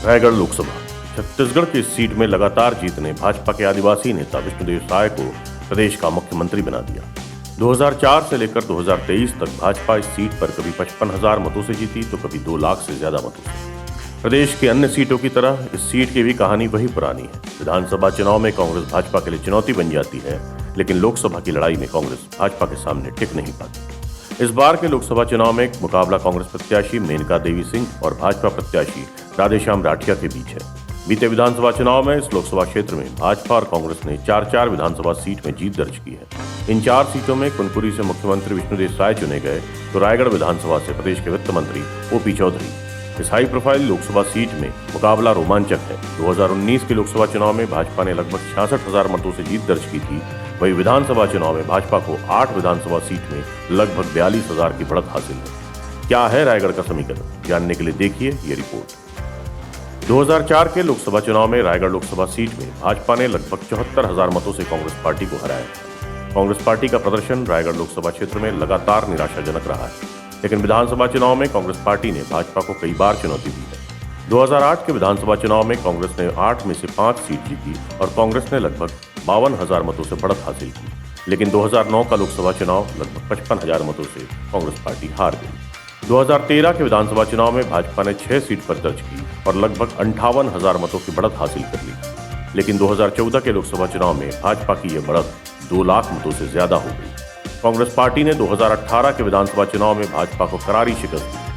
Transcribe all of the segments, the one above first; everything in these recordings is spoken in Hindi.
रायगढ़ लोकसभा। छत्तीसगढ़ की इस सीट में लगातार जीत ने भाजपा के आदिवासी नेता विष्णुदेव साय को प्रदेश का मुख्यमंत्री बना दिया। 2004 से लेकर 2023 तक भाजपा इस सीट पर कभी 55,000 मतों से जीती तो कभी 2 लाख से ज्यादा मतों से। प्रदेश की अन्य सीटों की तरह इस सीट की भी कहानी वही पुरानी है। विधानसभा चुनाव में कांग्रेस भाजपा के लिए चुनौती बन जाती है, लेकिन लोकसभा की लड़ाई में कांग्रेस भाजपा के सामने टिक नहीं पाती। इस बार के लोकसभा चुनाव में मुकाबला कांग्रेस प्रत्याशी मेनका देवी सिंह और भाजपा प्रत्याशी राधेश्याम राठिया के बीच है। बीते विधानसभा चुनाव में इस लोकसभा क्षेत्र में भाजपा और कांग्रेस ने 4-4 विधानसभा सीट में जीत दर्ज की है। इन 4 सीटों में कुनकुरी से मुख्यमंत्री विष्णुदेव साय चुने गए तो रायगढ़ विधानसभा से प्रदेश के वित्त मंत्री ओपी चौधरी। इस हाई प्रोफाइल लोकसभा सीट में मुकाबला रोमांचक है। 2019 के लोकसभा चुनाव में भाजपा ने लगभग 66,000 मतों से जीत दर्ज की थी। वहीं विधानसभा चुनाव में भाजपा को 8 विधानसभा सीट में लगभग 42,000 की बढ़त हासिल है। क्या है रायगढ़ का समीकरण, जानने के लिए देखिए ये रिपोर्ट। 2004 के लोकसभा चुनाव में रायगढ़ लोकसभा सीट में भाजपा ने लगभग 74,000 मतों से कांग्रेस पार्टी को हराया। कांग्रेस पार्टी का प्रदर्शन रायगढ़ लोकसभा क्षेत्र में लगातार निराशाजनक रहा है, लेकिन विधानसभा चुनाव में कांग्रेस पार्टी ने भाजपा को कई बार चुनौती दी है। 2008 के विधानसभा चुनाव में कांग्रेस ने 8 में से 5 सीट जीती और कांग्रेस ने लगभग 52,000 मतों से बढ़त हासिल की, लेकिन 2009 का लोकसभा चुनाव लगभग 55,000 मतों से कांग्रेस पार्टी हार गई। 2013 के विधानसभा चुनाव में भाजपा ने 6 सीट पर दर्ज की और लगभग 58,000 मतों की बढ़त हासिल कर ली, लेकिन 2014 के लोकसभा चुनाव में भाजपा की यह बढ़त 2 लाख मतों से ज्यादा हो गई। कांग्रेस पार्टी ने 2018 के विधानसभा चुनाव में भाजपा को करारी शिकस्त दी।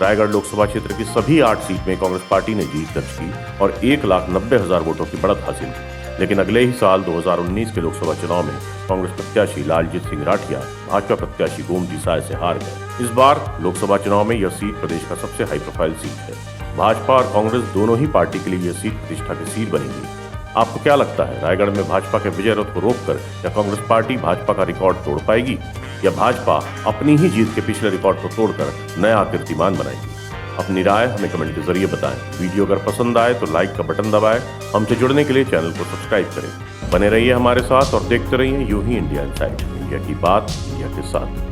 रायगढ़ लोकसभा क्षेत्र की सभी 8 सीट में कांग्रेस पार्टी ने जीत दर्ज की और 1,90,000 वोटों की बढ़त हासिल की, लेकिन अगले ही साल 2019 के लोकसभा चुनाव में कांग्रेस प्रत्याशी लालजीत सिंह राठिया भाजपा प्रत्याशी गोमती साय से हार गए। इस बार लोकसभा चुनाव में यह सीट प्रदेश का सबसे हाई प्रोफाइल सीट है। भाजपा और कांग्रेस दोनों ही पार्टी के लिए यह सीट प्रतिष्ठा की सीट बनेगी। आपको क्या लगता है, रायगढ़ में भाजपा के विजय रथ को रोककर या कांग्रेस पार्टी भाजपा का रिकॉर्ड तोड़ पाएगी या भाजपा अपनी ही जीत के पिछले रिकॉर्ड को तोड़कर नया कीर्तिमान बनाएगी? अपनी राय हमें कमेंट के जरिए बताएं। वीडियो अगर पसंद आए तो लाइक का बटन दबाएं। हमसे जुड़ने के लिए चैनल को सब्सक्राइब करें। बने रहिए हमारे साथ और देखते रहिए यूं ही इंडिया इनसाइड, इंडिया की बात इंडिया के साथ।